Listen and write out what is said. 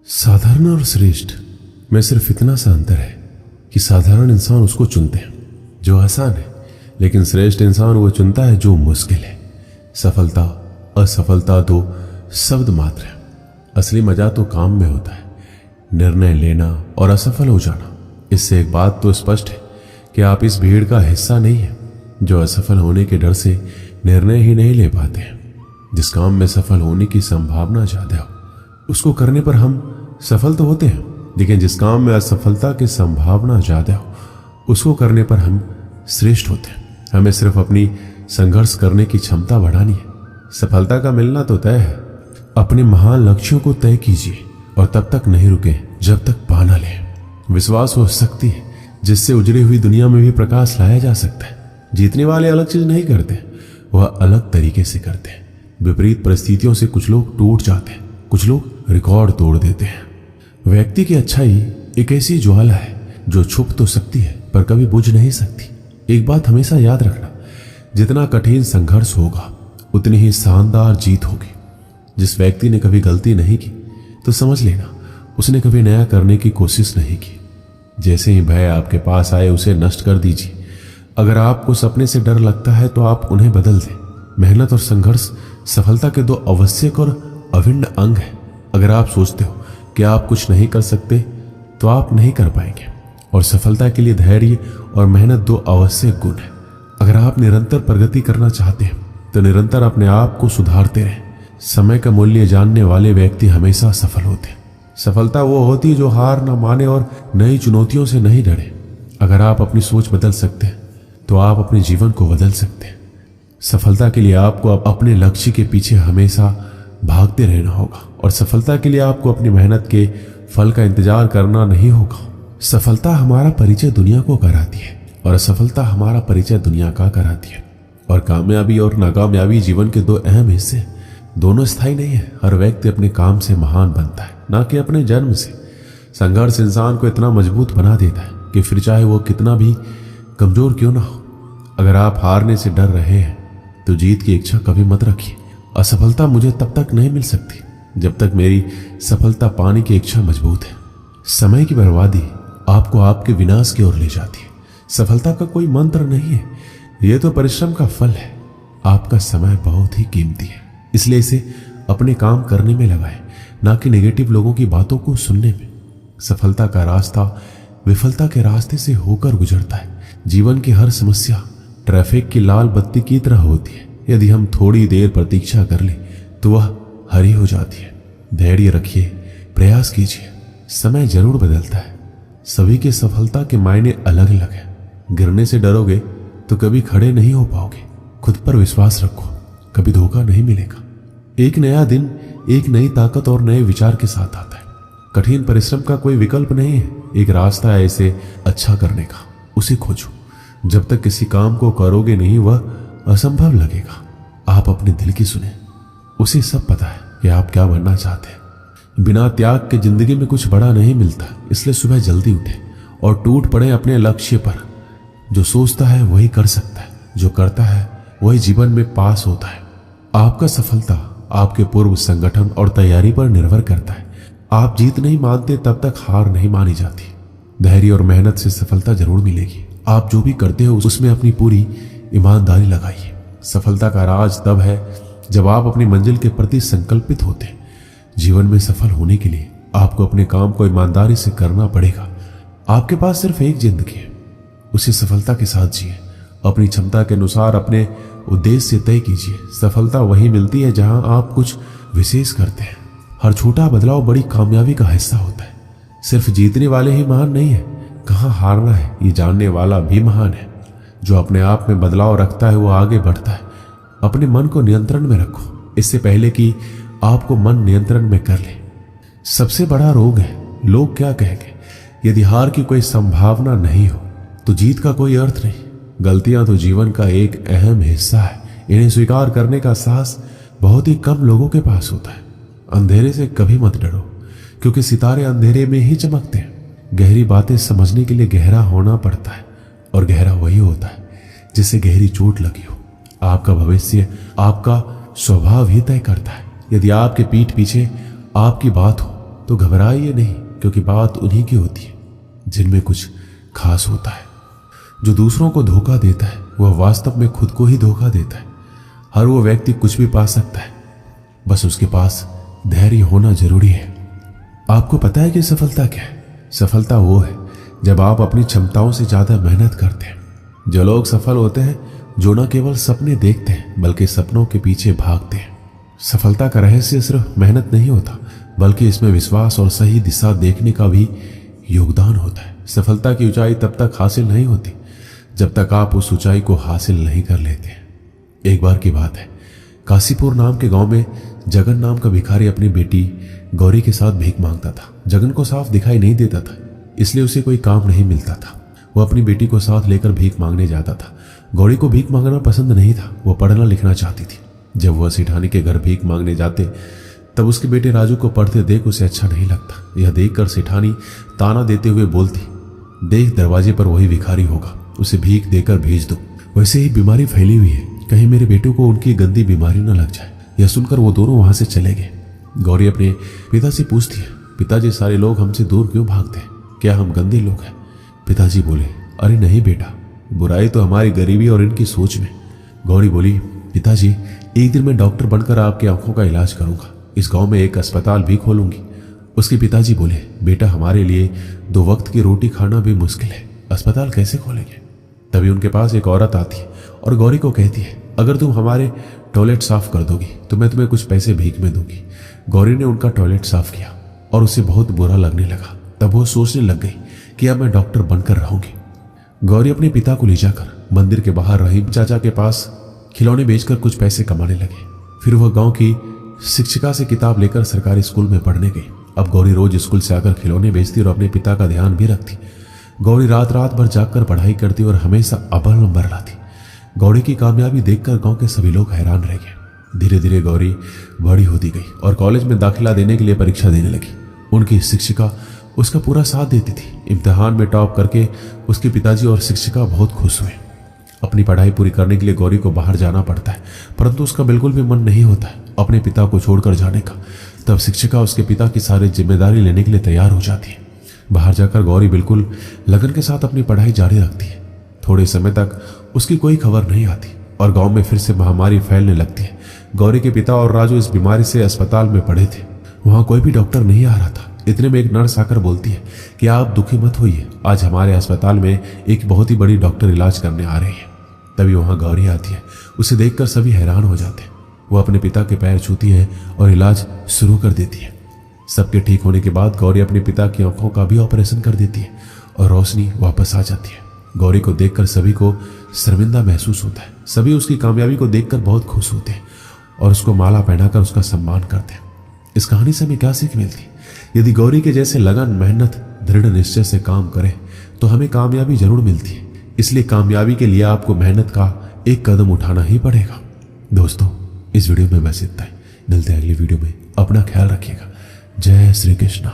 साधारण और श्रेष्ठ में सिर्फ इतना सा अंतर है कि साधारण इंसान उसको चुनते हैं जो आसान है, लेकिन श्रेष्ठ इंसान वो चुनता है जो मुश्किल है। सफलता असफलता तो शब्द मात्र है, असली मजा तो काम में होता है, निर्णय लेना और असफल हो जाना। इससे एक बात तो स्पष्ट है कि आप इस भीड़ का हिस्सा नहीं है जो असफल होने के डर से निर्णय ही नहीं ले पाते हैं। जिस काम में सफल होने की संभावना ज्यादा हो उसको करने पर हम सफल तो होते हैं, लेकिन जिस काम में असफलता की संभावना ज्यादा हो उसको करने पर हम श्रेष्ठ होते हैं। हमें सिर्फ अपनी संघर्ष करने की क्षमता बढ़ानी है। सफलता का मिलना तो तय है। अपने महान लक्ष्यों को तय कीजिए और तब तक नहीं रुके जब तक पा ना लें। विश्वास वो शक्ति है जिससे उजड़ी हुई दुनिया में भी प्रकाश लाया जा सकता है। जीतने वाले अलग चीज नहीं करते, वह अलग तरीके से करते हैं। विपरीत परिस्थितियों से कुछ लोग टूट जाते हैं, कुछ लोग रिकॉर्ड तोड़ देते हैं। व्यक्ति की अच्छाई एक ऐसी ज्वाला है जो छुप तो सकती है पर कभी बुझ नहीं सकती। एक बात हमेशा याद रखना, जितना कठिन संघर्ष होगा उतनी ही शानदार जीत होगी। जिस व्यक्ति ने कभी गलती नहीं की तो समझ लेना उसने कभी नया करने की कोशिश नहीं की। जैसे ही भय आपके पास आए उसे नष्ट कर दीजिए। अगर आपको सपने से डर लगता है तो आप उन्हें बदल दें। मेहनत और संघर्ष सफलता के दो आवश्यक और अभिन्न अंग हैं। अगर आप सोचते हो कि आप कुछ नहीं कर सकते तो आप नहीं कर पाएंगे, और सफलता के लिए धैर्य और मेहनत दो आवश्यक गुण हैं। अगर आप निरंतर प्रगति करना चाहते हैं तो निरंतर अपने आप को सुधारते रहें। समय का मूल्य जानने वाले व्यक्ति हमेशा सफल होते हैं। सफलता वो होती है जो हार न माने और नई चुनौतियों से नहीं डरे। अगर आप अपनी सोच बदल सकते हैं तो आप अपने जीवन को बदल सकते हैं। सफलता के लिए आपको अपने लक्ष्य के पीछे हमेशा भागते रहना होगा, और सफलता के लिए आपको अपनी मेहनत के फल का इंतजार करना नहीं होगा। सफलता हमारा परिचय दुनिया को कराती है और असफलता हमारा परिचय दुनिया का कराती है। और कामयाबी और नाकामयाबी जीवन के दो अहम हिस्से हैं। दोनों स्थायी नहीं है। हर व्यक्ति अपने काम से महान बनता है, ना कि अपने जन्म से। संघर्ष इंसान को इतना मजबूत बना देता है कि फिर चाहे वो कितना भी कमजोर क्यों ना हो। अगर आप हारने से डर रहे हैं तो जीत की इच्छा कभी मत रखिए। असफलता मुझे तब तक नहीं मिल सकती जब तक मेरी सफलता पाने की इच्छा मजबूत है। समय की बर्बादी आपको आपके विनाश की ओर ले जाती है। सफलता का कोई मंत्र नहीं है, यह तो परिश्रम का फल है। आपका समय बहुत ही कीमती है, इसलिए इसे अपने काम करने में लगाएं, ना कि नेगेटिव लोगों की बातों को सुनने में। सफलता का रास्ता विफलता के रास्ते से होकर गुजरता है। जीवन की हर समस्या ट्रैफिक की लाल बत्ती की तरह होती है। यदि हम थोड़ी देर प्रतीक्षा कर लें तो वह हरी हो जाती है। धैर्य रखिए, प्रयास कीजिए, समय जरूर बदलता है। सभी की सफलता के मायने अलग अलग हैं। गिरने से डरोगे तो कभी खड़े नहीं हो पाओगे। खुद पर विश्वास रखो, कभी धोखा नहीं मिलेगा। एक नया दिन एक नई ताकत और नए विचार के साथ आता है। कठिन परिश्रम का कोई विकल्प नहीं है। एक रास्ता है इसे अच्छा करने का, उसे खोजो। जब तक किसी काम को करोगे नहीं वह असंभव लगेगा। आप अपने दिल की सुने, उसे सब पता है कि आप क्या बनना चाहते हैं। बिना त्याग के जिंदगी में कुछ बड़ा नहीं मिलता, इसलिए सुबह जल्दी उठे और टूट पड़े अपने लक्ष्य पर। जो सोचता है वही कर सकता है, जो करता है वही जीवन में पास होता है। आपका सफलता आपके पूर्व संगठन और तैयारी पर निर्भर करता है। आप जीत नहीं मानते तब तक हार नहीं मानी जाती। धैर्य और मेहनत से सफलता जरूर मिलेगी। आप जो भी करते हो उसमें अपनी पूरी ईमानदारी लगाइए। सफलता का राज तब है जब आप अपनी मंजिल के प्रति संकल्पित होते हैं। जीवन में सफल होने के लिए आपको अपने काम को ईमानदारी से करना पड़ेगा। आपके पास सिर्फ एक जिंदगी है, उसे सफलता के साथ जिए। अपनी क्षमता के अनुसार अपने उद्देश्य तय कीजिए। सफलता वही मिलती है जहां आप कुछ विशेष करते हैं। हर छोटा बदलाव बड़ी कामयाबी का हिस्सा होता है। सिर्फ जीतने वाले ही महान नहीं है, कहां हारना है ये जानने वाला भी महान है। जो अपने आप में बदलाव रखता है वो आगे बढ़ता है। अपने मन को नियंत्रण में रखो, इससे पहले कि आपको मन नियंत्रण में कर ले। सबसे बड़ा रोग है लोग क्या कहेंगे। यदि हार की कोई संभावना नहीं हो तो जीत का कोई अर्थ नहीं। गलतियां तो जीवन का एक अहम हिस्सा है। इन्हें स्वीकार करने का साहस बहुत ही कम लोगों के पास होता है। अंधेरे से कभी मत डरो, क्योंकि सितारे अंधेरे में ही चमकते हैं। गहरी बातें समझने के लिए गहरा होना पड़ता है, और गहरा वही होता है जिसे गहरी चोट लगी हो। आपका भविष्य आपका स्वभाव ही तय करता है। यदि आपके पीठ पीछे आपकी बात हो तो घबराइए नहीं, क्योंकि बात उन्हीं की होती है जिनमें कुछ खास होता है। जो दूसरों को धोखा देता है वह वास्तव में खुद को ही धोखा देता है। हर वो व्यक्ति कुछ भी पा सकता है, बस उसके पास धैर्य होना जरूरी है। आपको पता है कि सफलता क्या है? सफलता वो है जब आप अपनी क्षमताओं से ज्यादा मेहनत करते हैं। जो लोग सफल होते हैं जो न केवल सपने देखते हैं बल्कि सपनों के पीछे भागते हैं। सफलता का रहस्य सिर्फ मेहनत नहीं होता, बल्कि इसमें विश्वास और सही दिशा देखने का भी योगदान होता है। सफलता की ऊंचाई तब तक हासिल नहीं होती जब तक आप उस ऊंचाई को हासिल नहीं कर लेते। एक बार की बात है, काशीपुर नाम के गांव में जगन नाम का भिखारी अपनी बेटी गौरी के साथ भीख मांगता था। जगन को साफ दिखाई नहीं देता था, इसलिए उसे कोई काम नहीं मिलता था। वो अपनी बेटी को साथ लेकर भीख मांगने जाता था। गौरी को भीख मांगना पसंद नहीं था, वो पढ़ना लिखना चाहती थी। जब वह सेठानी के घर भीख मांगने जाते तब उसके बेटे राजू को पढ़ते देख उसे अच्छा नहीं लगता। यह देखकर सेठानी ताना देते हुए बोलती, देख दरवाजे पर वही भिखारी होगा, उसे भीख देकर भेज दो। वैसे ही बीमारी फैली हुई है, कहीं मेरे बेटे को उनकी गंदी बीमारी न लग जाए। यह सुनकर वो दोनों वहां से चले गए। गौरी अपने पिता से पूछती है, पिताजी सारे लोग हमसे दूर क्यों भागते हैं? क्या हम गंदे लोग हैं? पिताजी बोले, अरे नहीं बेटा, बुराई तो हमारी गरीबी और इनकी सोच में। गौरी बोली, पिताजी एक दिन मैं डॉक्टर बनकर आपकी आंखों का इलाज करूंगा। इस गांव में एक अस्पताल भी खोलूंगी। उसके पिताजी बोले, बेटा हमारे लिए 2 वक्त की रोटी खाना भी मुश्किल है, अस्पताल कैसे खोलेंगे? तभी उनके पास एक औरत आती है और गौरी को कहती है, अगर तुम हमारे टॉयलेट साफ कर दोगी तो मैं तुम्हें कुछ पैसे भीख में दूंगी। गौरी ने उनका टॉयलेट साफ किया और उसे बहुत बुरा लगने लगा। तब वो सोचने लग गई कि अब मैं डॉक्टर बनकर रहूंगी। गौरी अपने पिता को ले जाकर मंदिर के बाहर रहीम चाचा के पास खिलौने बेचकर कुछ पैसे कमाने लगे। फिर वह गांव की शिक्षिका से किताब लेकर सरकारी स्कूल में पढ़ने गई। अब गौरी रोज स्कूल से आकर खिलौने बेचती और अपने पिता का ध्यान भी रखती। गौरी रात रात भर जागकर पढ़ाई करती और हमेशा अव्वल नंबर लाती। गौरी की कामयाबी देखकर गांव के सभी लोग हैरान रह गए। धीरे धीरे गौरी बड़ी होती गई और कॉलेज में दाखिला देने के लिए परीक्षा देने लगी। उनकी शिक्षिका उसका पूरा साथ देती थी। इम्तिहान में टॉप करके उसके पिताजी और शिक्षिका बहुत खुश हुए। अपनी पढ़ाई पूरी करने के लिए गौरी को बाहर जाना पड़ता है, परंतु उसका बिल्कुल भी मन नहीं होता है अपने पिता को छोड़कर जाने का। तब शिक्षिका उसके पिता की सारी जिम्मेदारी लेने के लिए तैयार हो जाती है। बाहर जाकर गौरी बिल्कुल लगन के साथ अपनी पढ़ाई जारी रखती है। थोड़े समय तक उसकी कोई खबर नहीं आती और गांव में फिर से महामारी फैलने लगती है। गौरी के पिता और राजू इस बीमारी से अस्पताल में पड़े थे। वहां कोई भी डॉक्टर नहीं आ रहा था। इतने में एक नर्स आकर बोलती है कि आप दुखी मत होइए, आज हमारे अस्पताल में एक बहुत ही बड़ी डॉक्टर इलाज करने आ रही है। तभी वहां गौरी आती है। उसे देखकर सभी हैरान हो जाते हैं। वो अपने पिता के पैर छूती है और इलाज शुरू कर देती है। सबके ठीक होने के बाद गौरी अपने पिता की आंखों का भी ऑपरेशन कर देती है और रोशनी वापस आ जाती है। गौरी को देखकर सभी को शर्मिंदा महसूस होता है। सभी उसकी कामयाबी को देखकर बहुत खुश होते हैं और उसको माला पहनाकर उसका सम्मान करते हैं। इस कहानी से हमें क्या सीख मिलती है? यदि गौरी के जैसे लगन, मेहनत, दृढ़ निश्चय से काम करें तो हमें कामयाबी जरूर मिलती है। इसलिए कामयाबी के लिए आपको मेहनत का एक कदम उठाना ही पड़ेगा। दोस्तों, इस वीडियो में बस इतना ही। मिलते हैं अगली वीडियो में। अपना ख्याल रखिएगा। जय श्री कृष्णा।